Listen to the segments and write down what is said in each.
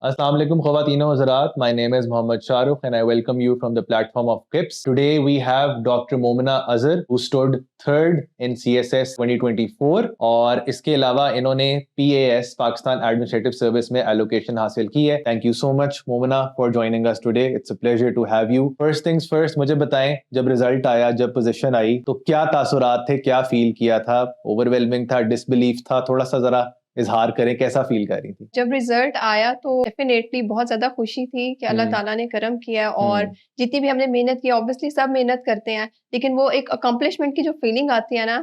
Assalamu alaikum khawateen wa Hazrat. My name is Mohammad Shahrukh and I welcome you from the platform of KIPS. Today we have Dr. Momina Azhar who stood third in CSS 2024 और इसके अलावा इन्होंने PAS Pakistan administrative service में allocation हासिल की है. Thank you so much Momina for joining us today. It's a pleasure to have you. First things first, मुझे बताएं जब रिजल्ट आया, जब पोजीशन आई तो क्या तासुरात थे, क्या फील किया था? ओवरवेलमिंग था, डिसबिलीफ था? थोड़ा सा जरा इजहार करें, कैसा फील कर रही थी? जब रिजल्ट आया तो डेफिनेटली बहुत ज्यादा खुशी थी कि अल्लाह ताला ने करम किया और जितनी भी हमने मेहनत की, ऑब्वियसली सब मेहनत करते हैं, लेकिन वो एक अकम्पलिशमेंट की जो फीलिंग आती है ना,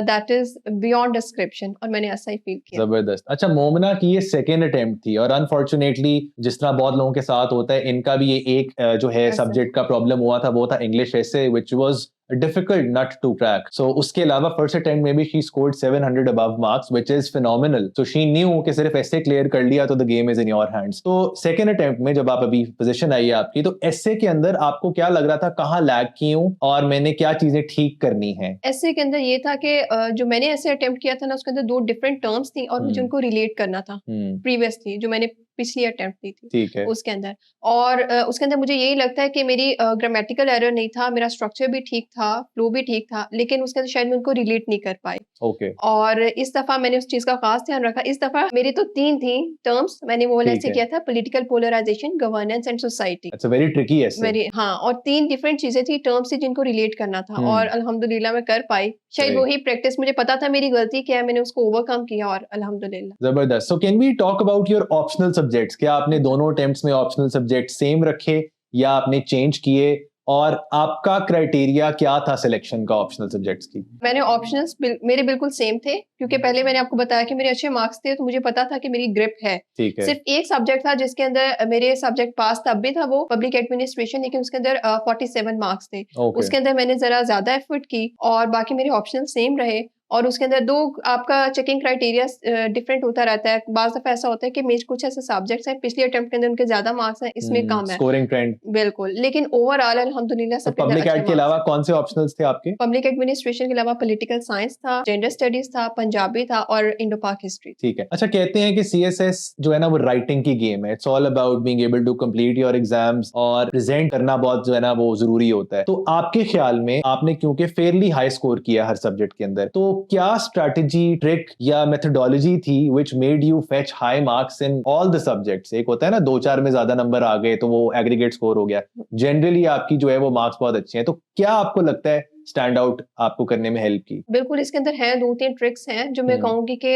दैट इज बियॉन्ड डिस्क्रिप्शन, और मैंने ऐसा ही फील किया. जबरदस्त. अच्छा, मोमिना की ये सेकेंड अटेम्प्ट थी और अनफॉर्चुनेटली जिस तरह बहुत लोगों के साथ होता है, इनका भी ये एक जो है सब्जेक्ट का प्रॉब्लम हुआ था, वो था English essay, which was difficult nut to crack. So उसके अलावा first attempt में भी she scored 700 above marks, which is phenomenal. So she knew कि सिर्फ essay clear कर लिया तो the game is in your hands. तो second attempt में जब आप अभी position आई है आपकी, तो essay के अंदर आपको क्या लग रहा था, कहाँ लैग की हूँ और मैंने क्या चीजें ठीक करनी है? essay के अंदर ये था कि जो मैंने essay attempt किया था ना, उसके अंदर दो different terms थी और मुझे उनको relate करना था previously, जो मैंने पिछली अटेम्प्ट दी थी. ठीक है. उसके अंदर और उसके अंदर मुझे यही लगता है कि मेरी ग्रामेटिकल एरर नहीं था, मेरा स्ट्रक्चर भी ठीक था, फ्लो भी ठीक था, लेकिन उसके अंदर शायद मैं उनको रिलेट नहीं कर पाई. ओके. और इस दफा मैंने उस चीज का खास ध्यान रखा. इस दफा मेरी तो 3 थी टर्म्स, मैंने वो ऐसे किया था: political polarisation, governance and society. अच्छा, वेरी ट्रिकी है वेरी. हाँ, और 3 डिफरेंट चीजें थी, टर्म्स थी जिनको रिलेट करना था और अल्हम्दुलिल्लाह मैं कर पाई. शायद वही प्रैक्टिस, मुझे पता था मेरी गलती क्या है, मैंने उसको ओवरकम किया और अल्हम्दुलिल्लाह. जबरदस्त. So can we talk about your optional subjects? क्या आपने दोनों अटेम्प्ट्स में ऑप्शनल सब्जेक्ट सेम रखे या आपने चेंज किए, और आपका क्राइटेरिया क्या था सिलेक्शन का ऑप्शनल सब्जेक्ट्स की? मैंने ऑप्शनल्स मेरे बिल्कुल सेम थे, क्योंकि पहले मैंने आपको बताया कि मेरे अच्छे मार्क्स थे, तो मुझे पता था कि मेरी ग्रिप है. ठीक है. सिर्फ एक सब्जेक्ट था जिसके अंदर मेरे सब्जेक्ट पास तब भी था, वो पब्लिक एडमिनिस्ट्रेशन, लेकिन उसके अंदर 47 मार्क्स थे. उसके अंदर मैंने जरा ज्यादा एफर्ट की और बाकी मेरे ऑप्शनल सेम रहे. और उसके अंदर दो आपका चेकिंग क्राइटेरिया डिफरेंट होता रहता है. बाज़ दफा ऐसा होता है कि मेरे कुछ ऐसे सब्जेक्ट्स हैं, पिछले अटेम्प्ट के अंदर उनके ज्यादा मार्क्स हैं, इसमें कम है. Scoring trend. बिल्कुल, लेकिन ओवरऑल अल्हम्दुलिल्लाह तो पब्लिक एड के अलावा कौन से ऑप्शनल्स थे आपके? पब्लिक एडमिनिस्ट्रेशन के अलावा पॉलिटिकल साइंस था, जेंडर स्टडीज था, पंजाबी था और इंडो पाक हिस्ट्री. ठीक है. अच्छा, कहते हैं कि सीएसएस जो है ना वो राइटिंग की गेम है. It's all about being able to complete your exams और प्रेजेंट करना बहुत जो है ना वो जरूरी होता है. तो आपके ख्याल में आपने क्योंकि फेयरली हाई स्कोर किया हर सब्जेक्ट के अंदर, तो क्या स्ट्रैटेजी, ट्रिक या मेथोडोलॉजी थी which made you fetch high marks in all the subjects? एक होता है ना 2-4 में ज्यादा नंबर आ गए तो वो एग्रीगेट स्कोर हो गया. जनरली आपकी जो है वो मार्क्स बहुत अच्छे हैं, तो क्या आपको लगता है स्टैंड आउट आपको करने में हेल्प की? बिल्कुल, इसके अंदर है 2-3 ट्रिक्स हैं जो मैं कहूंगी कि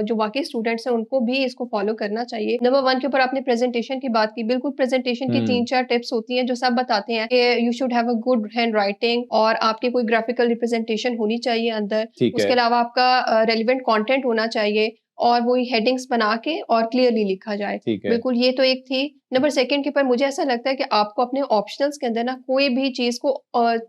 जो बाकी स्टूडेंट्स हैं उनको भी इसको फॉलो करना चाहिए. नंबर 1 के ऊपर आपने प्रेजेंटेशन की बात की. बिल्कुल, प्रेजेंटेशन की 3-4 टिप्स होती हैं जो सब बताते हैं कि you should have a good hand writing और आपकी कोई ग्राफिकल रिप्रेजेंटेशन होनी चाहिए अंदर. उसके अलावा आपका रेलिवेंट कंटेंट होना चाहिए और वही हेडिंग्स बना के और क्लियरली लिखा जाए. बिल्कुल, ये तो एक थी. नंबर 2 के ऊपर मुझे ऐसा लगता है कि आपको अपने ऑप्शनल्स के अंदर ना कोई भी चीज को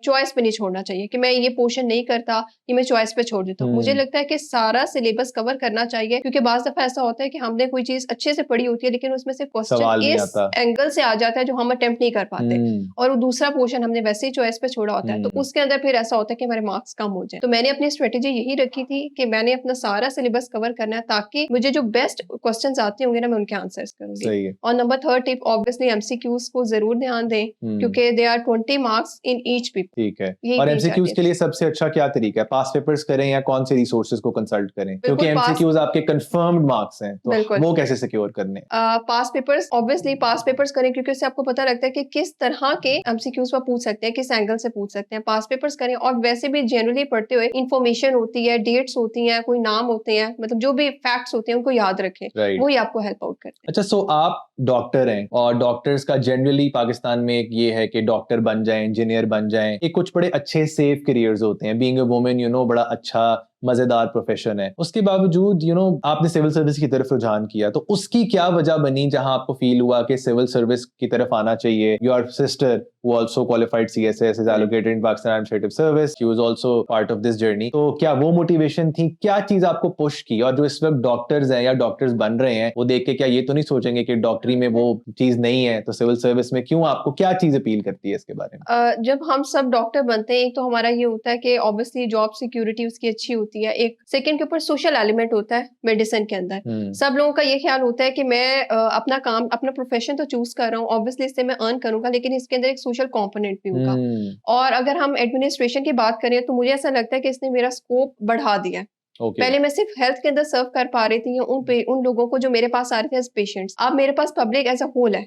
चॉइस पे नहीं छोड़ना चाहिए कि मैं ये पोर्शन नहीं करता, ये मैं चॉइस पे छोड़ देता हूँ. मुझे लगता है कि सारा सिलेबस कवर करना चाहिए, क्योंकि बाज दफा ऐसा होता है कि हमने कोई चीज अच्छे से पढ़ी होती है लेकिन उसमें से क्वेश्चन इस एंगल से आ जाता है जो हम अटेम्प्ट नहीं कर पाते और वो दूसरा पोर्शन हमने वैसे ही चॉइस पे छोड़ा होता है, तो उसके अंदर फिर ऐसा होता है कि हमारे मार्क्स कम हो जाए. तो मैंने अपनी स्ट्रेटेजी यही रखी थी कि मैंने अपना सारा सिलेबस कवर करना है ताकि मुझे जो बेस्ट क्वेश्चन आते होंगे ना, मैं उनके आंसर्स करूंगी. और नंबर 3 टिप, ऑब्वियसली एमसीक्यूज को जरूर ध्यान दें, क्योंकि they are 20 marks in each paper. ठीक है. और एमसीक्यूज के लिए सबसे अच्छा क्या तरीका है? पास पेपर्स करें या कौन से रिसोर्सेज को कंसल्ट करें? क्योंकि एमसीक्यूज आपके कंफर्म्ड मार्क्स हैं, तो वो कैसे सिक्योर करने? पास पेपर्स, ऑब्वियसली पास पेपर्स करें, क्योंकि उससे आपको पता लगता है कि किस तरह के एमसीक्यूज आप पूछ सकते हैं, किस एंगल से पूछ सकते हैं. पास पेपर्स करें. और वैसे भी जनरली पढ़ते हुए इंफॉर्मेशन होती है, डेट्स होती हैं, कोई नाम होते हैं, मतलब जो भी फैक्ट्स होते हैं उनको याद रखें. वही आपको हेल्प आउट करते हैं. अच्छा, सो आप डॉक्टर हैं और डॉक्टर्स का जनरली पाकिस्तान में एक ये है कि डॉक्टर बन जाएं, इंजीनियर बन जाएं, एक कुछ बड़े अच्छे सेफ करियर्स होते हैं. Being a woman, you know, बड़ा अच्छा मजेदार प्रोफेशन है. उसके बावजूद आपने सिविल सर्विस की तरफ रुझान किया, तो उसकी क्या वजह बनी जहां आपको फील हुआ कि सिविल सर्विस की तरफ आना चाहिए? Your sister who also qualified CSS is allocated in Pakistan Administrative Service. She was also part of this journey. तो क्या वो मोटिवेशन थी? क्या चीज आपको पुश की? और जो इस वक्त डॉक्टर्स हैं या डॉक्टर्स बन रहे हैं, वो देख के क्या ये तो नहीं सोचेंगे कि डॉक्टरी आर्मी में वो चीज नहीं है, तो सिविल सर्विस में क्यों, आपको क्या चीज अपील करती है इसके बारे में? जब हम सब डॉक्टर बनते हैं, एक तो हमारा ये होता है कि ऑब्वियसली जॉब सिक्योरिटी उसकी अच्छी होती है, एक सेकंड के ऊपर सोशल एलिमेंट होता है मेडिसिन के अंदर। सब लोगों का ये ख्याल होता है कि मैं अपना काम, अपना प्रोफेशन तो चूज कर रहा हूँ, ऑब्वियसली इससे मैं अर्न करूंगा, लेकिन इसके अंदर एक सोशल कंपोनेंट भी होगा। और अगर हम एडमिनिस्ट्रेशन की बात करें तो मुझे ऐसा लगता है कि इसने मेरा स्कोप बढ़ा दिया है। पहले मैं सिर्फ हेल्थ के अंदर सर्व कर पा रही थी उन लोगों को जो मेरे पास आ रहे थे एज पेशेंट्स। अब मेरे पास पब्लिक एज अ होल है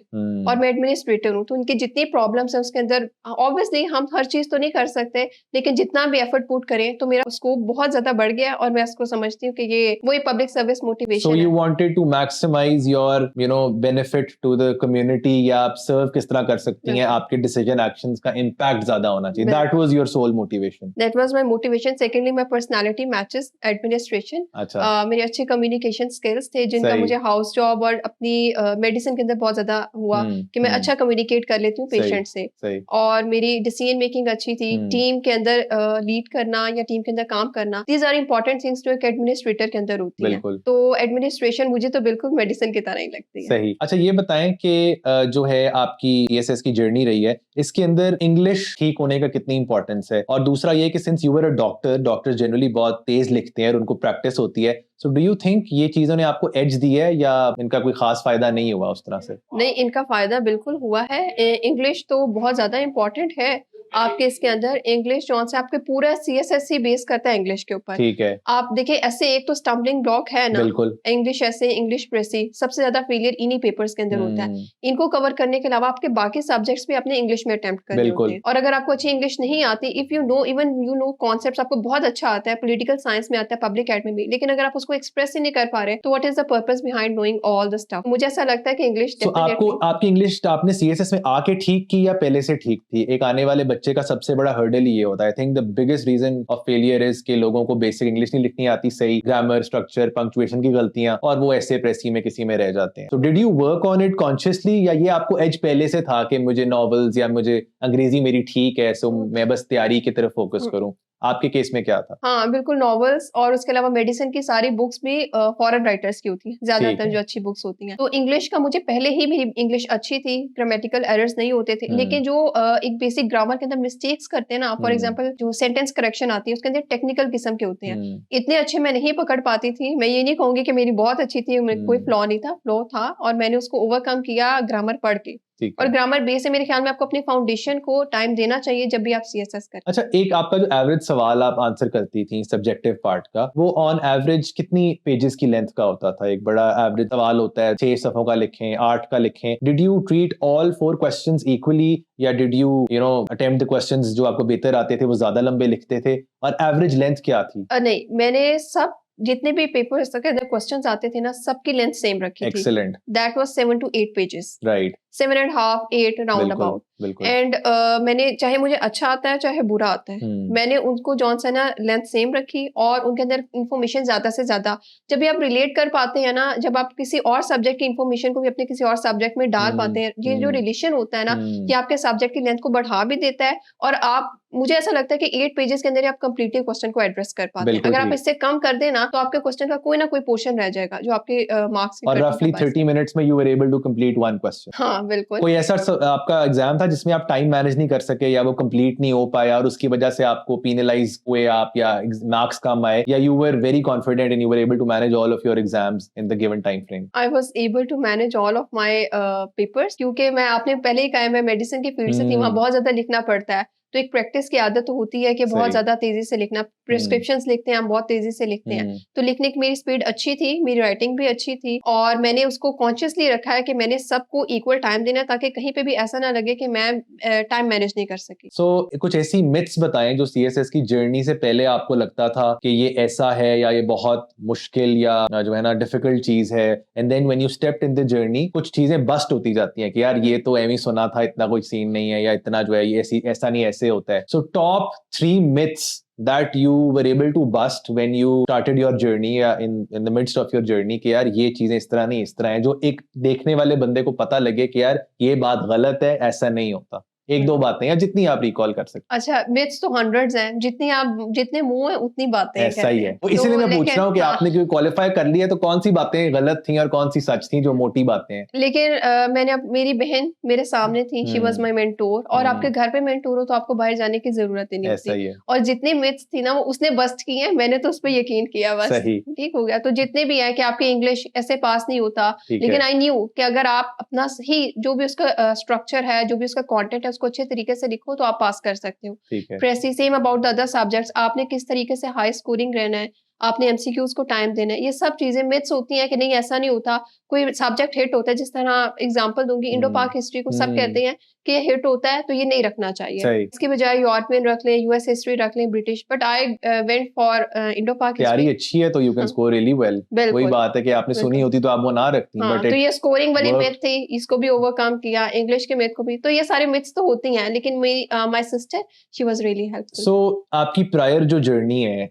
और मैं एडमिनिस्ट्रेटर हूँ, तो उनकी जितनी प्रॉब्लम्स है उसके अंदर ऑब्वियसली हम हर चीज तो नहीं कर सकते, लेकिन जितना भी एफर्ट पुट करें तो मेरा स्कोप बहुत ज्यादा बढ़ गया और मैं इसको समझती हूँ कि ये वही पब्लिक सर्विस मोटिवेशन है। So you wanted to maximize your benefit to the community, या आप सर्व किस तरह कर सकती हैं, आपके डिसीजन एक्शंस का इम्पैक्ट ज्यादा होना चाहिए। That was your sole motivation. That was my motivation. Secondly, my personality matches administration. अच्छा। मेरे अच्छे कम्युनिकेशन स्किल्स थे जिनका मुझे हाउस जॉब और अपनी मेडिसिन के अंदर बहुत ज्यादा हुआ कि मैं अच्छा कम्युनिकेट कर लेती हूँ पेशेंट से, और मेरी डिसीजन मेकिंग अच्छी थी। टीम के अंदर लीड करना या टीम के अंदर काम करना, दीज आर इंपॉर्टेंट थिंग्स जो एक एडमिनिस्ट्रेटर के अंदर होती है। तो एडमिनिस्ट्रेशन मुझे तो बिल्कुल मेडिसिन की तरह ही लगती है। सही। अच्छा, ये बताएं कि जो है आपकी सीएसएस की जर्नी रही है, इसके अंदर इंग्लिश ठीक होने का कितनी इंपॉर्टेंस है, और दूसरा ये कि since you were a doctor, doctor generally बहुत तेज लिखते हैं और उनको प्रैक्टिस होती है, सो डू यू थिंक ये चीजों ने आपको एज दी है या इनका कोई खास फायदा नहीं हुआ उस तरह से? नहीं, इनका फायदा बिल्कुल हुआ है। इंग्लिश तो बहुत ज्यादा इंपॉर्टेंट है आपके इसके अंदर। इंग्लिश जो से आपके पूरा सीएसएससी बेस करता है इंग्लिश के ऊपर। ठीक है। आप देखिए ऐसे एक तो स्टम्बलिंग ब्लॉक है ना, बिल्कुल। इंग्लिश ऐसे, इंग्लिश प्रेसी, सबसे ज्यादा फेलियर इन्हीं पेपर्स के अंदर होता है। इनको कवर करने के अलावा आपके बाकी सब्जेक्ट्स भी अपने इंग्लिश में अटेम्प्ट करने होते हैं, और अगर आपको अच्छी इंग्लिश नहीं आती, if you know, even you know concepts आपको बहुत अच्छा आता है, पॉलिटिकल साइंस में आता है, पब्लिक एड में भी, लेकिन अगर आप उसको एक्सप्रेस ही नहीं कर पा रहे, तो what is the purpose behind knowing all the stuff? मुझे ऐसा लगता है कि इंग्लिश आपको, आपकी इंग्लिश आपने सीएसएस में आके ठीक की या पहले से ठीक थी? एक आने वाले बच्चे का सबसे बड़ा हर्डल ये होता है। I think the biggest reason of failure is कि लोगों को बेसिक इंग्लिश नहीं लिखनी आती सही, ग्रामर, स्ट्रक्चर, पंक्चुएशन की गलतियां, और वो ऐसे प्रेसी में किसी में रह जाते हैं। So did you work on it consciously, या ये आपको एज पहले से था कि मुझे नॉवेल्स या मुझे अंग्रेजी मेरी ठीक है, सो मैं बस तैयारी की तरफ फोकस करूं? आपके केस में क्या था? हाँ, बिल्कुल नॉवेल्स और उसके अलावा मेडिसिन की सारी बुक्स भी फॉरेन राइटर्स की होती हैं, ज्यादातर जो अच्छी बुक्स होती हैं। तो इंग्लिश का मुझे पहले ही, मेरी इंग्लिश अच्छी थी, ग्रामेटिकल एरर्स नहीं होते थे, लेकिन जो एक बेसिक ग्रामर के अंदर मिस्टेक्स करते हैं ना, फॉर एग्जांपल जो सेंटेंस करेक्शन आती है उसके अंदर टेक्निकल किस्म के होते हैं, इतने अच्छे मैं नहीं पकड़ पाती थी। मैं ये नहीं कहूंगी कि मेरी बहुत अच्छी थी, कोई फ्लॉ नहीं था, फ्लॉ था, और मैंने उसको ओवरकम किया ग्रामर पढ़ के। और ग्रामर बेस है, मेरे ख्याल में आपको अपनी फाउंडेशन को टाइम देना चाहिए जब भी आप सीएसएस करें। अच्छा, एक आपका जो एवरेज सवाल आप आंसर करती थी सब्जेक्टिव पार्ट का, वो ऑन एवरेज कितनी पेजेस की लेंथ का होता था? एक बड़ा एवरेज सवाल होता है 6 सफ़ों का लिखें, 8 का लिखें। Did you treat all 4 questions equally, या did you attempt the questions जो आपको बेहतर आते थे वो ज्यादा लंबे लिखते थे, और एवरेज लेंथ क्या थी? नहीं, मैंने सब जितने भी पेपर्स के अंदर क्वेश्चंस आते थे ना, सबकी लेंथ सेम रखी थी। Excellent. That was 7 to 8 pages. Right. 7.5, 8 round about. And मैंने, चाहे मुझे अच्छा आता है चाहे बुरा आता है, मैंने उनको जॉन सा ना लेंथ सेम रखी, और उनके अंदर इंफॉर्मेशन ज्यादा से ज्यादा, जब भी आप रिलेट कर पाते हैं ना, जब आप किसी और सब्जेक्ट की इंफॉर्मेशन को भी अपने किसी और सब्जेक्ट में डाल पाते हैं, ये जो रिलेशन होता है ना, ये आपके सब्जेक्ट की लेंथ को बढ़ा भी देता है, और आप, मुझे ऐसा लगता है कि 8 पेजेस के अंदर आप कंप्लीटली क्वेश्चन को एड्रेस कर पाते हैं। अगर आप इससे कम कर देना तो आपके क्वेश्चन का कोई ना कोई पोर्शन रह जाएगा जो आपके मार्क्स और रफली 30 मिनट्स में you were able to complete one question. हाँ, बिल्कुल। कोई ऐसा आपका एग्जाम था जिसमें आप टाइम मैनेज नहीं कर सके, या वो कंप्लीट नहीं हो पाया और उसकी वजह से आपको पेनलाइज हुए आप, या मार्क्स कम आए, या you were very confident and you were able to manage all of your exams in the given time frame? I was able to manage all of my papers, क्योंकि मैं, आपने पहले ही कहा है, मैं मेडिसिन की फील्ड से थी, वहाँ बहुत ज्यादा लिखना पड़ता है, तो एक प्रैक्टिस की आदत तो होती है कि बहुत ज्यादा तेजी से लिखना। प्रिस्क्रिप्शंस लिखते हैं हम, बहुत तेजी से लिखते हैं, तो लिखने की मेरी स्पीड अच्छी थी, मेरी राइटिंग भी अच्छी थी, और मैंने उसको कॉन्शियसली रखा है कि मैंने सबको इक्वल टाइम देना, ताकि कहीं पे भी ऐसा ना लगे कि मैं टाइम मैनेज नहीं कर सकी। सो कुछ ऐसी मिथ्स बताएं जो सीएसएस की जर्नी से पहले आपको लगता था कि ये ऐसा है, या ये बहुत मुश्किल, या जो है ना डिफिकल्ट चीज है, and then when you stepped in the journey कुछ चीजें बस्ट होती जाती हैं कि यार ये तो एवं सुना था, इतना कोई सीन नहीं है, या इतना जो है ये ऐसा नहीं, ऐसे होता है। So top 3 myths that you were able to bust when you started your journey, या in the midst of your journey, कि यार ये चीजें इस तरह नहीं, इस तरह है, जो एक देखने वाले बंदे को पता लगे कि यार ये बात गलत है, ऐसा नहीं होता। एक दो बातें या जितनी आप रिकॉल कर सकते अच्छा, मिथ्स तो हंड्रेड्स हैं, जितने मुंह है उतनी बातें हैं। ऐसा ही है, तो कहते हैं। इसीलिए मैं पूछ लेकिन रहा हूँ कि हाँ, आपने क्यों क्वालिफाई कर लिया, तो कौन सी बातें गलत थी और कौन सी सच थी जो मोटी बातें हैं। लेकिन मैंने मेरी बहन मेरे सामने थी, शी वाज माय मेंटोर, और आपके घर पे मेंटोर हो तो आपको बाहर जाने की जरूरत ही नहीं ऐसा होती। ही है। और जितनी मिथ्स थी ना वो उसने बस्ट की हैं, मैंने तो उस पर यकीन किया बस। सही। ठीक हो गया। तो जितने भी हैं कि आपके इंग्लिश ऐसे पास नहीं होता, ठीक लेकिन है। आई न्यू कि अगर आप अपना सही जो भी उसका स्ट्रक्चर है, जो भी उसका कंटेंट है, उसको अच्छे तरीके से लिखो तो आप पास कर सकते हो। ठीक है। फिर ऐसे same about the other subjects, आपने किस तरीके से हाई स्कोरिंग रहना है, आपने एमसीक्यूज को टाइम देना है, ये सब चीजें मिथ्स होती हैं कि नहीं ऐसा नहीं होता। कोई सब्जेक्ट हिट होता है, जिस तरह एग्जांपल दूंगी, इंडो पाक हिस्ट्री को सब कहते हैं कि ये हिट होता है तो ये नहीं रखना चाहिए, सही। इसकी बजाय यूरोपियन रख लें, यूएस हिस्ट्री रख लें, British. But I went for Indo पाक तैयारी हिस्ट्री। अच्छी है तो you can score really well. वही बिल्कुल बात है कि आपने सुनी बिल्कुल। होती तो आप वो ना रखती, हाँ, बट तो इट ये स्कोरिंग वाली वर्क। मिथ थी, इसको भी ओवरकम किया, इंग्लिश के मिथ को भी। तो ये सारे मिथ्स तो होती हैं, लेकिन मेरी my sister, she was really helpful. So आपकी प्रायर जो जर्नी है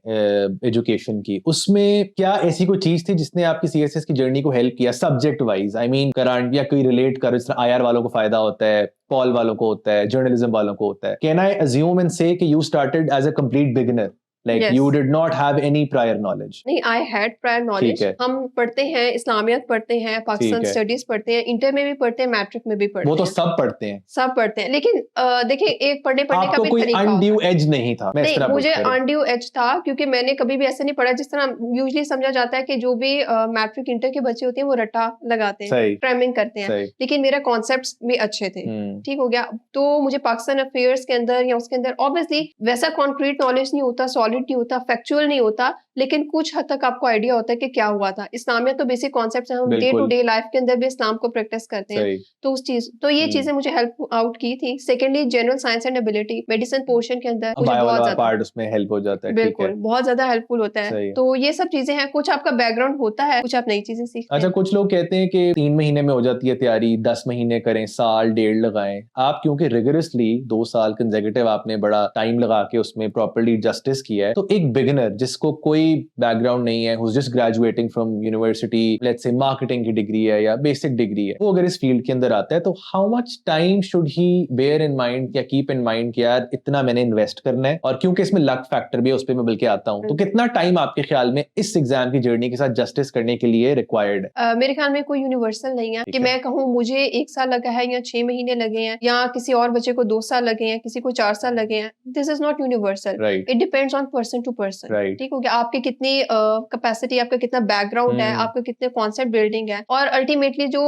एजुकेशन की, उसमें क्या ऐसी कोई चीज थी जिसने आपकी सीएसएस की जर्नी को हेल्प किया subject wise? I mean current या कोई रिलेट कर, जिस तरह आईआर वालों को फायदा होता है, पॉल वालों को होता है, जर्नलिज्म वालों को होता है। Can I assume and say कि you started as a complete beginner, like yes. You did not have any prior knowledge? नहीं, आई हैड प्रायर ठीक नॉलेज। है। हम पढ़ते हैं, इस्लामियत पढ़ते हैं, पाकिस्तान ठीक है। स्टडीज पढ़ते हैं, इंटर में भी पढ़ते हैं, मैट्रिक में भी वो पढ़ते तो हैं, सब पढ़ते हैं। सब पढ़ते हैं। लेकिन देखिए, एक पढ़ने का आपको भी कोई तरीका होता अनड्यू है। एज नहीं था, मैं इस नहीं, तरह मुझे पुट करूं। अनड्यू एज था, क्योंकि मैंने कभी भी ऐसे नहीं पढ़ा जिस तरह यूजुअली समझा जाता है कि जो भी मैट्रिक इंटर के बच्चे होते हैं वो रट्टा लगाते हैं, सही। क्राइमिंग करते हैं। सही। लेकिन मेरा कॉन्सेप्ट्स भी अच्छे थे। ठीक हो गया। तो मुझे पाकिस्तान अफेयर्स के अंदर या उसके अंदर ऑब्वियसली वैसा कॉन्क्रीट नॉलेज नहीं होता, सॉलिड नहीं होता, फैक्चुअल नहीं होता, लेकिन कुछ हद तक आपको आइडिया होता है कि क्या हुआ था। इस्लामियत तो बेसिक कॉन्सेप्ट है, हम डे टू बिल्कुल डे लाइफ के अंदर भी इस्लाम को प्रैक्टिस करते हैं। सही। तो उस चीज, तो ये चीजें मुझे हेल्प आउट की थी। Secondly, general science and ability, medicine portion के अंदर मुझे बायो बहुत वाला ज्यादा, पार्ट उसमें हेल्प हो जाता है। ठीक बिल्कुल, है। बहुत ज़्यादा हेल्पफुल होता है। सही है। तो ये सब चीज़ें हैं, कुछ आपका बैकग्राउंड होता है, कुछ आप नई चीज़ें सीखते अच्छा, हैं। कुछ लोग कहते हैं कि 3 महीने में हो जाती है तैयारी, 10 महीने करें, साल डेढ़ लगाएं। आप क्योंकि रिगरसली 2 साल कंसेक्यूटिव आपने बड़ा टाइम लगा के उसमें प्रॉपर्ली जस्टिस किया है, तो एक बिगिनर जिसको कोई बैकग्राउंड नहीं है, just graduating from university, let's say marketing की डिग्री है या बेसिक डिग्री है, वो अगर इस फील्ड के अंदर आता है तो how much time should he bear in mind या कीप इन माइंड कि यार इतना मैंने इन्वेस्ट करना है, और क्योंकि इसमें लक फैक्टर भी है, उस पर मैं बल्कि आता हूँ, तो कितना टाइम आपके ख्याल में इस एग्जाम की जर्नी के साथ जस्टिस करने के लिए रिक्वायर्ड है? मेरे ख्याल में कोई यूनिवर्सल नहीं है कि मैं कहूँ मुझे 1 साल लगा है या 6 महीने लगे हैं, या किसी और बच्चे को 2 साल लगे हैं, किसी को 4 साल लगे हैं। This is not universal, right. It depends on person to person. Right. ठीक हो गया। आपकी कितनी कैपेसिटी, आपका कितना बैकग्राउंड है, आपका कितने कॉन्सेप्ट बिल्डिंग है, और अल्टीमेटली जो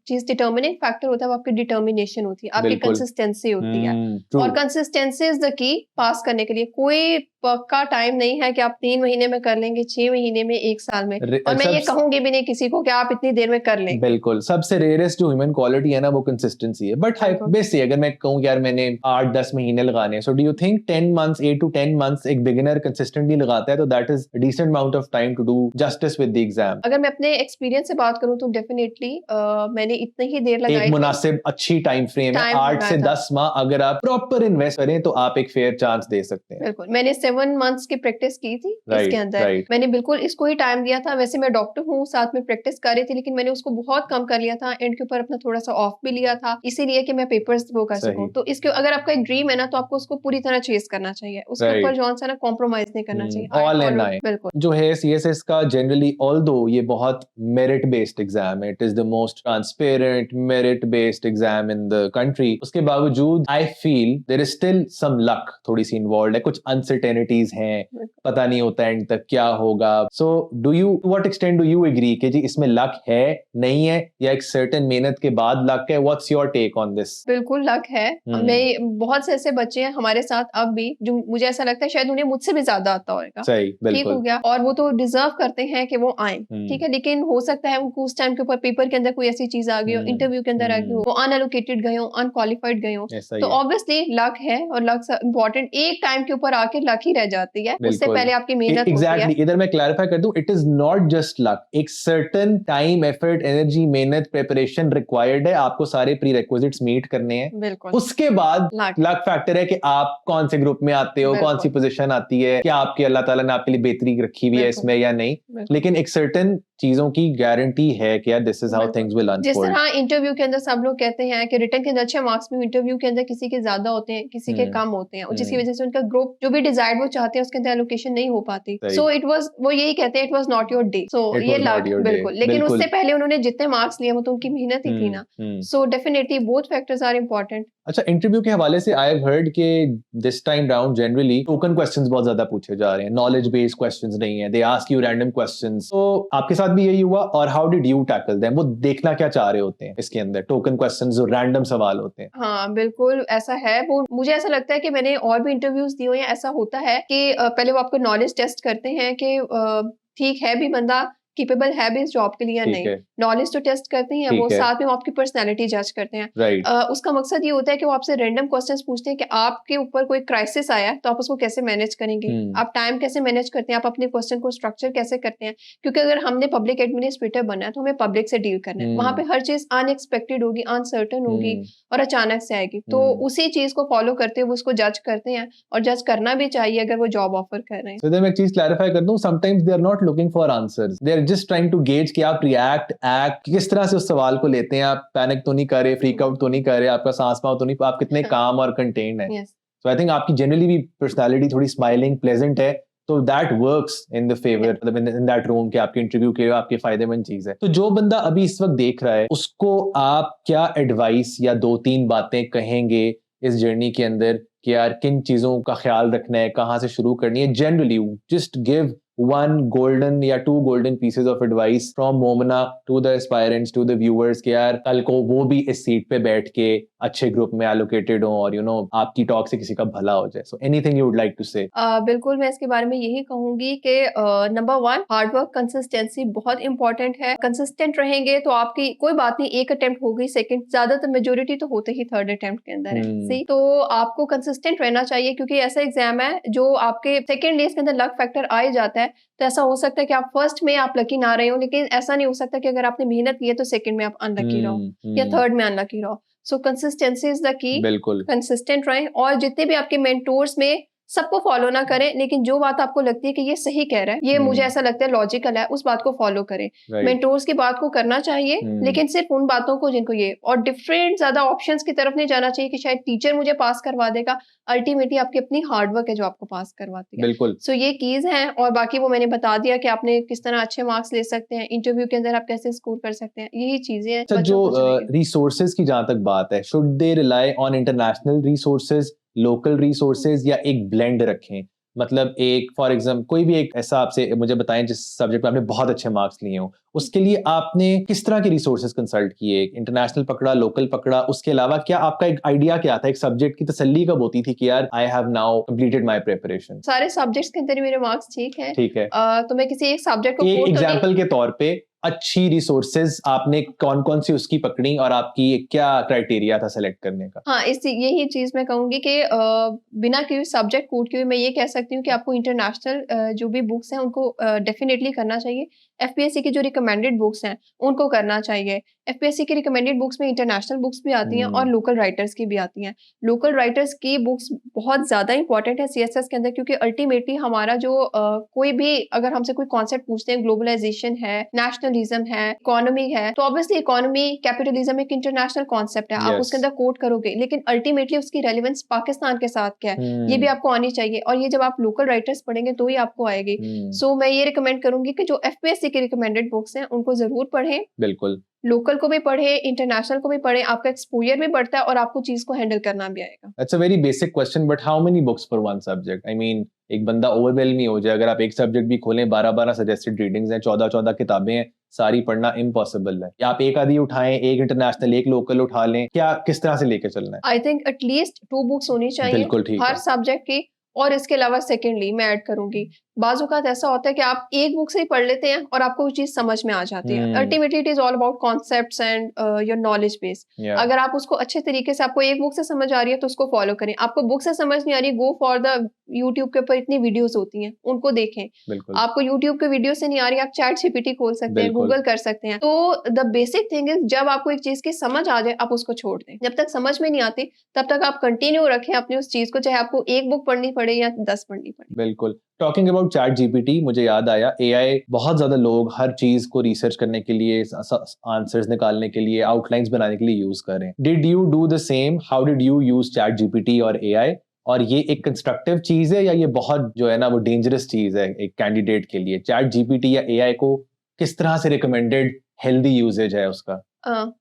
चीज डिटर्मिनिंग फैक्टर होता है वो आपकी डिटर्मिनेशन होती है, आपकी बिल्कुल। कंसिस्टेंसी होती है। ट्रू। और कंसिस्टेंसी इज द की पास करने के लिए। कोई पक्का टाइम नहीं है कि आप 3 महीने में कर लेंगे, 6 महीने में, 1 साल में। और मैं ये कहूंगी भी नहीं किसी को कि आप इतनी देर में कर लेंगे। बिल्कुल, सबसे रेयरेस्ट जो ह्यूमन क्वालिटी है ना वो कंसिस्टेंसी है। बट बेसिकली अगर मैं कहूं यार मैंने 8-10 महीने लगाने हैं, so do you think 10 months, 8 to 10 months एक बिगिनर कंसिस्टेंटली लगाता है तो that is decent amount of time to do justice with the exam? अगर मैं अपने एक्सपीरियंस से बात करूं तो डेफिनेटली मैंने इतनी ही देर लगाई एक थी। मुनासिब अच्छी टाइम फ्रेम है, 8 से 10 माह अगर आप प्रॉपर इन्वेस्ट करें तो आप एक फेयर चांस दे सकते हैं। बिल्कुल, मैंने 7 मंथ्स की प्रैक्टिस की थी इसके राइट। अंदर। राइट। मैंने बिल्कुल इसको ही टाइम दिया था। वैसे मैं डॉक्टर हूँ, साथ में प्रैक्टिस कर रही थी, लेकिन मैंने उसको बहुत कम कर लिया था। एंड के ऊपर अपना थोड़ा सा ऑफ भी लिया था, इसीलिए कि मैं पेपर्स वो कर सकूं। सही। तो इसके, अगर आपका एक ड्रीम है ना, तो आपको उसको पूरी तरह चेस करना चाहिए, उसके ऊपर राइट। जो सा ना कॉम्प्रोमाइज नहीं करना चाहिए। I ऑल इन follow- आए बिल्कुल जो है सीएसएस का जनरली, ऑल्दो ये बहुत मेरिट बेस्ड एग्जाम है, it is the most transparent merit based exam in the country, उसके बावजूद I feel there is still some luck थोड़ी सी इन्वॉल्व है, कुछ अनसर्टेनिटीज हैं, पता नहीं होता एंड तक क्या होगा। So do you, to what extent do you agree कि जी इसमें लक है, नहीं है, या एक सर्टेन मेहनत के बाद लक है? What's your take on this? बिल्कुल लक है। मैं, बहुत से ऐसे बच्चे हैं हमारे साथ अब भी जो मुझे ऐसा लगता है शायद उन्हें मुझसे भी ज्यादा आता होगा। सही। ठीक हो बिल्कुल। गया। और वो तो डिजर्व करते हैं कि वो आए। ठीक है। लेकिन हो सकता है उनको उस टाइम के ऊपर पेपर के अंदर कोई ऐसी चीज आ गई हो, इंटरव्यू के अंदर आ गई हो, वो अनएलोकेटेड गए हो, अनक्वालिफाइड गए हो, ऐसा ही तो है। ऑब्वियसली लक है। और लक इम्पोर्टेंट, एक टाइम के ऊपर आके लक ही रह जाती है, उससे बिल्कुल। पहले आपकी मेहनत होती है। एग्जैक्टली, इधर मैं क्लैरिफाई कर दूं, it is not just luck, एक सर्टेन टाइम, एफर्ट, एनर्जी, मेहनत, प्रिपरेशन रिक्वायर्ड है, आपको सारे प्री रिक्विजिट्स मीट करने हैं। बिल्कुल। उसके बाद लक फैक्टर है कि आप कौन से ग्रुप में आते हो, कौन सी पोजीशन आती है, क्या आपकी अल्लाह ताला ने आपके लिए बेहतरी रखी हुई है इसमें या नहीं। लेकिन एक सर्टेन चीजों की गारंटी है कि यार दिस इज हाउ बिल्कुल। थिंग्स विल जिस अनफोल्ड। तरह इंटरव्यू के अंदर सब लोग कहते हैं कि रिटन के अंदर अच्छे मार्क्स भी इंटरव्यू के अंदर किसी के ज्यादा होते हैं, किसी के हम्म कम होते हैं, और जिसकी हम्म वजह से उनका ग्रुप जो भी डिजायर्ड वो चाहते हैं उसके अंदर एलोकेशन नहीं हो पाती। सही। सो इट वाज, वो यही कहते हैं, it was not your day. So it ये was not luck, your day. बिल्कुल। लेकिन उससे बिल्कुल। पहले उन्होंने जितने मार्क्स लिए वो तो उनकी मेहनत ही थी ना। Hmm. So definitely both factors are important. अच्छा, इंटरव्यू के हवाले से आई हैव हर्ड कि this time round generally token questions बहुत ज्यादा पूछे जा रहे हैं, नॉलेज बेस्ड क्वेश्चंस नहीं है, they ask you random questions. तो आपके साथ भी यही हुआ, और how did you tackle them? वो देखना क्या चाह रहे होते हैं इसके अंदर, टोकन क्वेश्चंस जो रैंडम सवाल होते हैं? हाँ, बिल्कुल ऐसा है। वो मुझे ऐसा लगता है कि मैंने और भी इंटरव्यूज़ दिए हुए हैं, ऐसा होता है कि पहले वो आपको नॉलेज टेस्ट करते हैं कि ठीक है भी बंदा, कैपेबल है भी इस जॉब के लिए या ठीक नहीं। है। नॉलेज तो टेस्ट करते ही हैं वो, ठीक है। साथ में वो आपकी पर्सनैलिटी जज करते हैं। राइट। उसका मकसद ये होता है कि वो आपसे रैंडम क्वेश्चंस पूछते हैं कि आपके ऊपर कोई क्राइसिस आया है, तो आप उसको कैसे मैनेज करेंगे? आप टाइम कैसे मैनेज करते हैं? आप अपने क्वेश्चन को स्ट्रक्चर कैसे करते हैं? क्योंकि अगर हमने पब्लिक एडमिनिस्ट्रेटर बनना है, तो हमें पब्लिक से डील करना है। वहाँ पे हर चीज़ अनएक्सपेक्टेड होगी, अनसर्टेन होगी और अचानक से आएगी। तो उसी चीज़ को फॉलो करते हुए उसको जज करते हैं, और जज करना भी चाहिए अगर वो जॉब ऑफर कर रहे हैं। So मैं एक चीज क्लैरिफाई कर दूं, sometimes they are not looking for answers, they are just trying to gauge कि आप रिएक्ट एक्ट किस तरह से उस सवाल को लेते हैं, आप पैनिक तो नहीं कर रहे, फ्रीक आउट तो नहीं कर रहे, आपका सांस पाँव तो नहीं, आप कितने काम और कंटेन्ड है। यस। सो आई थिंक आपकी जनरली भी पर्सनालिटी थोड़ी स्माइलिंग प्लेजेंट है, तो that works in the favour, मतलब इन दैट रूम कि आपके इंटरव्यू के लिए आपके फायदेमंद चीज है। तो जो बंदा अभी इस वक्त देख रहा है, उसको आप क्या एडवाइस या दो तीन बातें कहेंगे इस जर्नी के अंदर कि यार किन चीजों का ख्याल रखना है, कहाँ से शुरू करनी है? Generally just give one golden या two golden pieces of advice from मोमना to the aspirants to the viewers कि यार कल को वो भी इस सीट पे बैठ के अच्छे ग्रुप में allocated हो और आपकी टॉक से किसी का भला हो जाए। So anything you would like to say? बिल्कुल, मैं इसके बारे में यही कहूँगी कि नंबर 1 हार्ड वर्क, कंसिस्टेंसी बहुत इम्पोर्टेंट है। कंसिस्टेंट रहेंगे तो आपकी कोई बात नहीं, एक अटेम्प्ट हो गई, सेकंड, ज़्यादातर मेजॉरिटी तो होते ही थर्ड अटेम्प्ट के अंदर है। सी, तो आपको कंसिस्टेंट रहना चाहिए, क्योंकि ऐसा एग्जाम है जो आपके सेकंड डे के अंदर लक फैक्टर आ ही जाता है। तो ऐसा हो सकता है कि आप फर्स्ट में आप लकी ना रहे हो, लेकिन ऐसा नहीं हो सकता कि अगर आपने मेहनत की है तो सेकंड में आप अनलकी रहो या थर्ड में अनलकी रहो। सो कंसिस्टेंसी इज द की। बिल्कुल। कंसिस्टेंट रहें, और जितने भी आपके मेंटोर्स में सबको फॉलो ना करें, लेकिन जो बात आपको लगती है कि ये सही कह रहा है, ये मुझे ऐसा लगता है लॉजिकल है, उस बात को फॉलो करें। राइट। मेंटोर्स की बात को करना चाहिए, लेकिन सिर्फ उन बातों को जिनको ये, और डिफरेंट ज्यादा ऑप्शंस की तरफ नहीं जाना चाहिए कि शायद टीचर मुझे पास करवा देगा। अल्टीमेटली आपकी अपनी हार्डवर्क है जो आपको पास करवाती है। बिल्कुल। सो ये कीज हैं, और बाकी वो मैंने बता दिया कि आपने किस तरह अच्छे मार्क्स ले सकते हैं, इंटरव्यू के अंदर आप कैसे स्कोर कर सकते हैं, यही चीजें हैं अच्छा, बच्चों जो को चाहिए। रिसोर्सेज की जहां तक बात है, should they rely on international resources, local resources, या एक ब्लेंड रखें? मतलब एक फॉर एग्जाम्पल कोई भी एक ऐसा आपसे मुझे बताएं जिस सब्जेक्ट में आपने बहुत अच्छे मार्क्स लिए हो, उसके लिए आपने किस तरह के रिसोर्सेज कंसल्ट किए? इंटरनेशनल पकड़ा, लोकल पकड़ा, उसके अलावा क्या आपका एक आइडिया क्या था? एक सब्जेक्ट की तसल्ली कब होती थी कि यार I have now completed my preparation? सारे सब्जेक्ट्स के अंदर ही मेरे मार्क्स ठीक है। ठीक है। तो मैं किसी एक सब्जेक्ट को एक कोट तो नहीं। एग्जाम्पल के तौर पे अच्छी रिसोर्सेज आपने कौन कौन सी उसकी पकड़ी, और आपकी क्या क्राइटेरिया था सेलेक्ट करने का? हाँ, इस यही चीज़ मैं कहूँगी कि बिना किसी सब्जेक्ट कोड के हुए मैं ये कह सकती हूँ कि आपको इंटरनेशनल जो भी बुक्स हैं उनको डेफिनिटली करना चाहिए। एफपीएससी की जो रिकमेंडेड बुक्स हैं उनको करना चाहिए। एफपीएससी की रिकमेंडेड बुक्स में इंटरनेशनल बुक्स भी आती हैं और लोकल राइटर्स की भी आती हैं। लोकल राइटर्स की बुक्स बहुत ज़्यादा इंपॉर्टेंट है सीएसएस के अंदर, क्योंकि अल्टीमेटली हमारा जो कोई भी अगर हमसे कोई कॉन्सेप्ट पूछते हैं, ग्लोबलाइजेशन है, नेशनलिज्म है, इकोनॉमी है, तो ऑब्वियसली इकोनॉमी, कैपिटलिज्म एक इंटरनेशनल कॉन्सेप्ट है। आप उसके अंदर कोट करोगे, लेकिन अल्टीमेटली उसकी रेलेवेंस पाकिस्तान के साथ क्या है, ये भी आपको आनी चाहिए, और ये जब आप लोकल राइटर्स पढ़ेंगे तो ही आपको आएगी। सो मैं ये रिकमेंड करूंगी कि जो एफपीएससी की रिकमेंडेड बुक्स हैं उनको जरूर पढ़ें। बिल्कुल। लोकल को भी पढ़े, इंटरनेशनल को भी पढ़े, आपका एक्सपोजर भी बढ़ता है और आपको चीज को हैंडल करना भी आएगा। That's a very basic question, but how many books for one subject? I mean, एक बंदा ओवरवेलम ही हो जाए अगर आप एक सब्जेक्ट भी खोलें, 12-12 सजेस्टेड रीडिंग्स हैं, 14-14 किताबें हैं, सारी पढ़ना इम्पॉसिबल है। या आप एक आधी उठाएं, एक इंटरनेशनल एक लोकल उठा लें, क्या किस तरह से लेके चलना है? आई थिंक एटलीस्ट 2 बुक्स होनी चाहिए बिल्कुल ठीक हर है। सब्जेक्ट की। और इसके अलावा सेकेंडली मैं ऐड करूंगी, बाज़-औक़ात ऐसा होता है कि आप एक बुक से ही पढ़ लेते हैं और आपको वो चीज़ समझ में आ जाती है। Ultimately it is all about concepts and your knowledge base. अगर आप उसको अच्छे तरीके से, आपको एक बुक से समझ आ रही है तो उसको फॉलो करें। आपको बुक से समझ नहीं आ रही, गो फॉर द यूट्यूब के ऊपर इतनी वीडियोज़ होती हैं, उनको देखें। बिल्कुल। आपको यूट्यूब के वीडियो से नहीं आ रही, आप चैट जीपीटी खोल सकते हैं, बिल्कुल। गूगल कर सकते हैं। तो द बेसिक थिंग इज़ जब आपको एक चीज़ की समझ आ जाए, आप उसको छोड़ दें। जब तक समझ में नहीं आती, तब तक आप कंटिन्यू रखें अपनी उस चीज़ को, चाहे आपको 1 बुक पढ़नी पड़े या 10 पढ़नी पड़े। बिल्कुल। टॉकिंग अबाउट चैट जीपीटी, मुझे याद आया एआई बहुत ज्यादा लोग हर चीज को रिसर्च करने के लिए, आंसर्स निकालने के लिए, आउटलाइंस बनाने के लिए यूज कर रहे हैं. Did you do the same? How did you use chat GPT और एआई? और ये एक कंस्ट्रक्टिव चीज है या ये बहुत जो है ना वो डेंजरस चीज है एक कैंडिडेट के लिए? चैट जीपीटी या एआई को किस तरह से रिकमेंडेड हेल्दी यूजेज है उसका?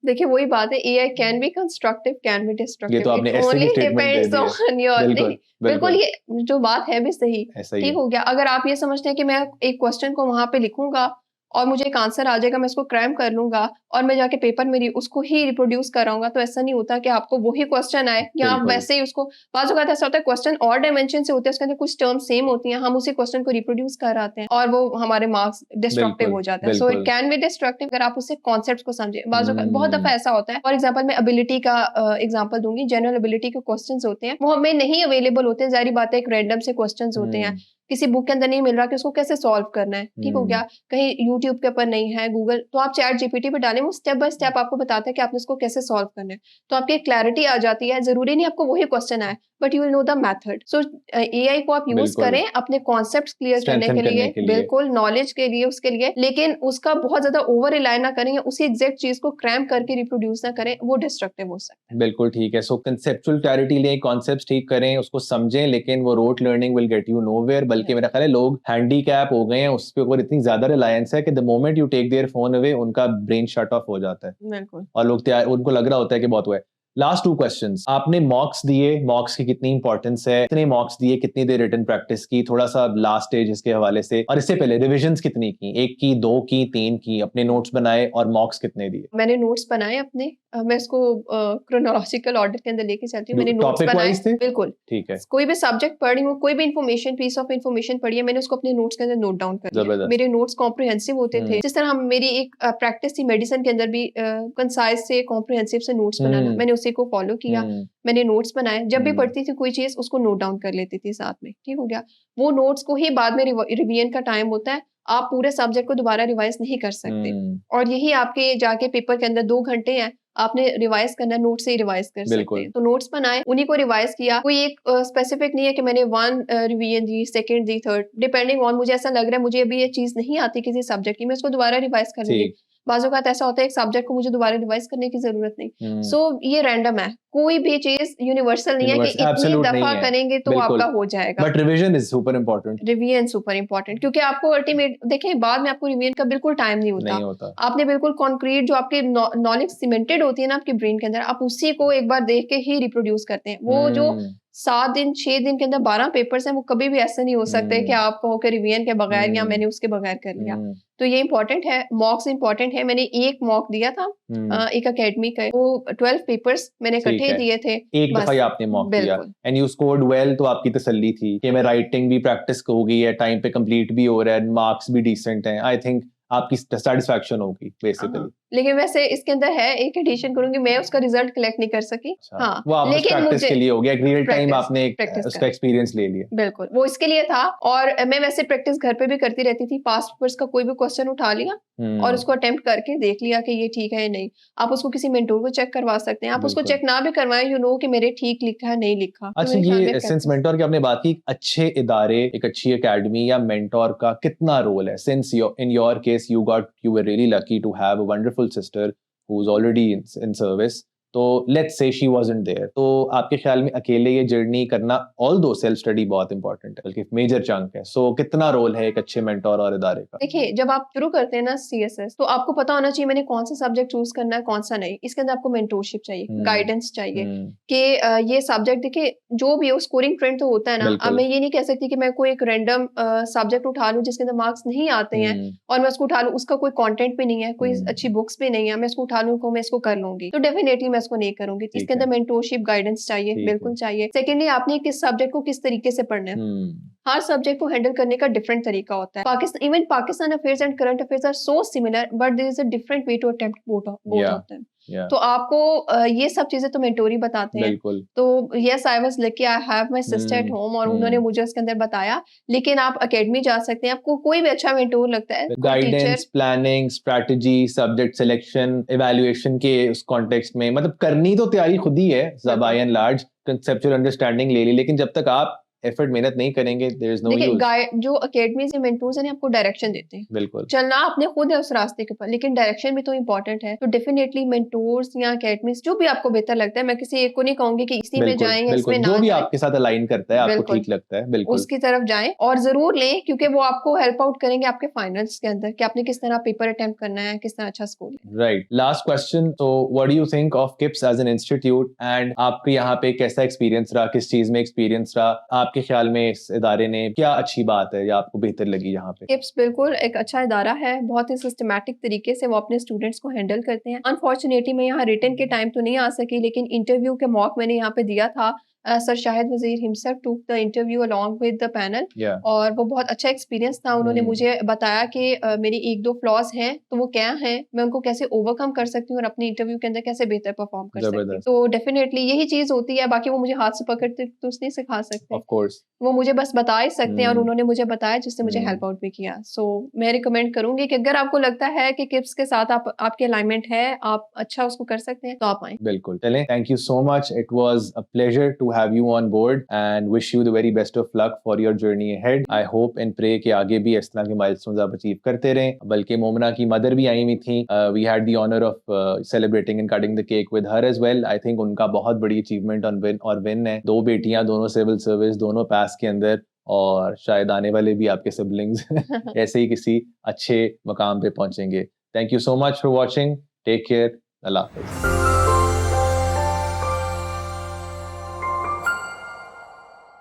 देखिए वही बात है, AI can be constructive, can be ये डिस्ट्रक्टिव, तो आपने इट ऐसे की ओनली स्टेटमेंट दे डिपेंड्स दी है. ऑन योर बिल्कुल नहीं, बिल्कुल बिल्कुल ये जो बात है भी सही, ऐसा ही ठीक है. हो गया। अगर आप ये समझते हैं कि मैं एक क्वेश्चन को वहां पे लिखूंगा और मुझे एक आंसर आ जाएगा, मैं उसको क्रैम कर लूंगा और मैं जाके पेपर में उसको ही रिप्रोड्यूस कराऊंगा, तो ऐसा नहीं होता कि आपको वही क्वेश्चन आए या आप बिल्कुल वैसे ही उसको। बाजू का ऐसा होता है क्वेश्चन और डायमेंशन से होते हैं, उसके अंदर कुछ टर्म सेम होती हैं, हम उसी क्वेश्चन को रिप्रोड्यूस कर आते हैं और वो हमारे मार्क्स डिस्ट्रक्टिव बिल्कुल हो जाता है। सो इट बिल्कुल. कैन बी डिस्ट्रक्टिव अगर आप उससे कॉन्सेप्ट को समझे। बाजू का बहुत हम्म, दफा ऐसा होता है, फॉर एग्जाम्पल मैं एबिलिटी का एग्जाम्पल दूंगी, जनरल एबिलिटी के क्वेश्चन होते हैं वो हमें नहीं अवेलेबल होते हैं, जारी बात है एक रैंडम से क्वेश्चन होते हैं, हम्म, किसी बुक के अंदर नहीं मिल रहा कि उसको कैसे सॉल्व करना है, ठीक हो गया, कहीं यूट्यूब के ऊपर नहीं है, गूगल, तो आप चैट जीपीटी पे डालें, वो स्टेप बाय स्टेप आपको बताता है कि आपने उसको कैसे सॉल्व करना है, तो आपकी क्लैरिटी आ जाती है। जरूरी नहीं आपको वही क्वेश्चन आए, but you will know the method. So AI को आप यूज बिल्कुल करें अपने कॉन्सेप्ट क्लियर करने स्ट्रेंथन के लिए, करने के लिए. बिल्कुल नॉलेज के लिए, उसके लिए, लेकिन उसका बहुत ज्यादा ओवर रिलाय ना करें या उसी एग्जैक्ट चीज को क्रैम करके रिप्रोड्यूस ना करें, वो डिस्ट्रक्टिव हो सकता है। बिल्कुल ठीक है. सो कंसेप्चुअल क्लैरिटी लें, कॉन्सेप्ट्स ठीक करें, उसको समझें, लेकिन वो rote learning will get you nowhere. बल्कि मेरा ख्याल है लोग हैंडीकैप हो गए हैं उस पे ऊपर, इतनी ज्यादा रिलायंस है कि the moment you take their phone away उनका ब्रेन शट ऑफ हो जाता है बिल्कुल। और लोग तैयार, उनको लग रहा होता है कि बहुत हुआ है. Last 2 questions. आपने मॉक्स दिए, मॉक्स की कितनी इंपॉर्टेंस है, कितने मॉक्स दिए, कितनी देर रिटन प्रैक्टिस की, थोड़ा सा लास्ट स्टेज इसके हवाले से, और इससे पहले रिविजन्स कितनी की, 1 की, 2 की, 3 की, अपने नोट्स बनाए और मॉक्स कितने दिए? मैंने नोट्स बनाए अपने, मैं इसको क्रोनोलॉजिकल ऑर्डर के अंदर लेके चलती हूँ। मैंने नोट्स टॉपिक बनाए, वाइज थे? बिल्कुल। ठीक है. कोई भी सब्जेक्ट पढ़ रही हूँ, कोई भी इन्फॉर्मेशन, पीस ऑफ इन्फॉर्मेशन पढ़ी है, मैंने उसको अपने नोट्स के अंदर नोट डाउन कर लिया है। जबरदस्त. मेरे नोट्स कॉम्प्रिहेंसिव होते थे, जिस तरह हम मेरी एक प्रैक्टिस थी मेडिसिन के अंदर भी कंसाइज से कॉम्प्रिहेंसिव से नोट्स बनाना, मैंने उसी को फॉलो किया। हम्म, मैंने नोट्स बनाए, जब भी हम्म, पढ़ती थी कोई चीज उसको नोट डाउन कर लेती थी साथ में, ठीक हो गया। वो नोट्स को ही बाद में रिवीजन का टाइम होता है, आप पूरे सब्जेक्ट को दोबारा रिवाइज नहीं कर सकते, हम्म, और यही आपके जाके पेपर के अंदर 2 घंटे हैं, आपने रिवाइज करना है, नोट से ही रिवाइज कर सकते बिल्कुल. हैं। तो नोट्स बनाए, उन्हीं को रिवाइज किया। कोई एक स्पेसिफिक नहीं है कि मैंने 1 revision the, second the, third, depending on मुझे ऐसा लग रहा है मुझे अभी ये चीज नहीं आती किसी सब्जेक्ट की, मैं उसको दोबारा रिवाइज कर लूंगी। ठीक. बाज़ औक़ात ऐसा होता है एक सब्जेक्ट को मुझे दोबारा रिवाइज करने की जरूरत नहीं। हम्म. सो ये रैंडम है, कोई भी चीज यूनिवर्सल नहीं है कि यूनिवर्स इतनी एब्सोल्यूट नहीं दफा है. करेंगे तो बिल्कुल. आपका हो जाएगा। But revision is super important. Revision super important, क्योंकि आपको अल्टीमेट देखें बाद में आपको रिवीजन का बिल्कुल टाइम नहीं होता। नहीं होता. आपने बिल्कुल कॉन्क्रीट जो आपके नॉलेज सीमेंटेड होती है ना आपके ब्रेन के अंदर, आप उसी को एक बार देख के ही रिप्रोड्यूस करते हैं। वो जो हम्म, 7 दिन 6 दिन के अंदर 12 पेपर्स हैं, वो कभी भी ऐसा नहीं हो सकते कि आप कहो कि रिवीजन के बगैर या मैंने उसके बगैर कर लिया। हम्म, तो ये इंपॉर्टेंट है, मॉक्स इंपॉर्टेंट है। मैंने एक मॉक दिया था एक अकेडमी का, वो 12 पेपर्स मैंने ठीक इकट्ठे है. दिए थे। एक दफा बस ही आपने मॉक दिया बिल्कुल। एंड यू स्कोर्ड वेल, तो आपकी तसल्ली थी कि मैं राइटिंग भी प्रैक्टिस हो गई है, टाइम पे कंप्लीट भी हो रहा है, मार्क्स भी डिसेंट हैं. आई थिंक आपकी सेटिस्फैक्शन होगी बेसिकली. लेकिन वैसे इसके अंदर है, एक एडिशन करूंगी, मैं उसका रिजल्ट कलेक्ट नहीं कर सकी। अच्छा, हाँ, वो आप बस लेकिन प्रैक्टिस मुझे के लिए हो गया, रियल टाइम प्रैक्टिस आपने प्रैक्टिस उसका कर एक्सपीरियंस ले लिया. बिल्कुल, वो इसके लिए था। और मैं वैसे प्रैक्टिस घर पे भी करती रहती थी। पास्ट पेपर्स का कोई भी क्वेश्चन उठा लिया और उसको अटेम्प्ट करके देख लिया कि ये ठीक है या नहीं। आप उसको किसी मेंटोर को चेक करवा सकते हैं, आप उसको बिल्कुल. चेक ना भी करवाएं, यू नो कि मेरे ठीक लिखा है नहीं लिखा। तो अच्छा, मेरे ख्याल में ये सिंस प्रैक्टिस। मेंटोर की आपने बात की, अच्छे इदारे, एक अच्छी एकेडमी या मेंटोर का कितना रोल है? Since in your case you were really lucky to have a wonderful sister who's already in service, तो let's say she wasn't there, तो आपके ख्याल में अकेले ये जर्नी करना, ऑल्दो सेल्फ स्टडी बहुत इंपॉर्टेंट है, बल्कि मेजर चंक है, सो कितना रोल है एक अच्छे मेंटोर और इदारे का? देखिए, जब आप शुरू करते हैं ना सीएसएस, तो आपको पता होना चाहिए मैंने कौन सा सब्जेक्ट चूज करना है, कौन सा नहीं। इसके अंदर आपको मेंटोरशिप चाहिए, गाइडेंस चाहिए कि ये सब्जेक्ट, देखिए जो भी हो, स्कोरिंग ट्रेंड तो होता है ना। अब मैं ये नहीं कह सकती कि मैं कोई एक रैंडम सब्जेक्ट उठा लूं जिसके अंदर मार्क्स नहीं आते हैं और मैं उसको उठा लूं, उसका कोई कंटेंट भी नहीं है, कोई अच्छी बुक्स भी नहीं है, मैं इसको उठा लूं को मैं इसको कर लूंगी, तो डेफिनेटली मैं इसको नहीं करूंगी। इसके अंदर मेंटोरशिप गाइडेंस चाहिए, बिल्कुल चाहिए। सेकेंडली, आपने किस सब्जेक्ट को किस तरीके से पढ़ना है। हर सब्जेक्ट को हैंडल करने का डिफरेंट तरीका होता है। Pakistan, even Pakistan affairs and current affairs are so similar, but there is a different way to attempt both of them. तो आपको ये सब चीजें तो मेंटोर ही बताते हैं। तो yes, I was lucky, I have my sister at home और उन्होंने मुझे उसके अंदर बताया। लेकिन आप एकेडमी जा सकते हैं, आपको कोई भी अच्छा मेंटोर लगता है, guidance, planning, strategy, subject selection, evaluation के उस कॉन्टेक्स्ट में, मतलब करनी तो तैयारी खुद ही है by and large, conceptual understanding ले ली, लेकिन जब तक आप एफर्ट मेहनत नहीं करेंगे, देयर इज नो देखिए यूज। गाइड जो अकेडमीज या मेंटोर्स हैं आपको डायरेक्शन देते हैं, बिल्कुल चलना आपने खुद है उस रास्ते के ऊपर, लेकिन डायरेक्शन भी तो इम्पोर्टेंट है। तो डेफिनेटली मेंटोर्स या अकेडमीज जो भी आपको बेहतर लगता है, मैं किसी एक को नहीं कहूंगी कि इसी में बिल्कुल जाएं या बिल्कुल, इसमें जो ना भी जाएं। आपके साथ अलाइन करता है, आपको बिल्कुल ठीक लगता है, बिल्कुल। उसकी तरफ जाएं और जरूर लें, क्योंकि वो आपको हेल्प आउट करेंगे आपके फाइनल्स के अंदर कि आपने किस तरह पेपर अटेम्प्ट करना है, किस तरह अच्छा स्कोर लेना राइट, लास्ट क्वेश्चन, तो what do you think of KIPS as an institute, and आपके यहाँ पे कैसा एक्सपीरियंस रहा, किस चीज में एक्सपीरियंस रहा आपके ख्याल में, इस इदारे ने क्या अच्छी बात है या आपको बेहतर लगी यहाँ पे? है। किप्स बिल्कुल एक अच्छा इदारा है, बहुत ही सिस्टमैटिक तरीके से वो अपने स्टूडेंट्स को हैंडल करते हैं। अनफॉर्चुनेटली मैं यहाँ रिटन के टाइम तो नहीं आ सकी, लेकिन इंटरव्यू के मौक मैंने यहाँ पे दिया था। सर शाहिद वजीर himself took the interview along with the panel, या और वो बहुत अच्छा एक्सपीरियंस था। उन्होंने मुझे बताया कि मेरी एक दो फ्लॉज हैं तो वो क्या हैं, मैं उनको कैसे ओवरकम कर सकती हूँ और अपने इंटरव्यू के अंदर कैसे बेहतर परफॉर्म कर सकती हूँ। जबरदस्त, तो डेफिनेटली यही चीज होती है, बाकी वो मुझे हाथ से पकड़ के तो नहीं सिखा सकते, ऑफ कोर्स। वो मुझे बस बता ही सकते हैं, और उन्होंने मुझे बताया जिससे मुझे हेल्प आउट भी किया। सो मैं रिकमेंड करूंगी कि अगर आपको लगता है कि किप्स के साथ आपके अलाइनमेंट है, आप अच्छा उसको कर सकते हैं, तो आप आए। बिल्कुल, चलें, thank you so much, it was a pleasure to have you on board and wish you the very best of luck for your journey ahead. I hope and pray कि आगे भी इस तरह के माइलस्टोन्स आप अचीव करते रहें। बल्कि मोमना की मदर भी आई हुई थी, we had the honour of celebrating and cutting the cake with her as well. I think उनका बहुत बड़ी अचीवमेंट और विन है, दो बेटियां, दोनों सिविल सर्विस, दोनों पास के अंदर, और शायद आने वाले भी आपके सिबलिंग्स ऐसे ही किसी अच्छे मकाम पे पहुंचेंगे। Thank you so much for watching, take care, अल्लाह हाफिज।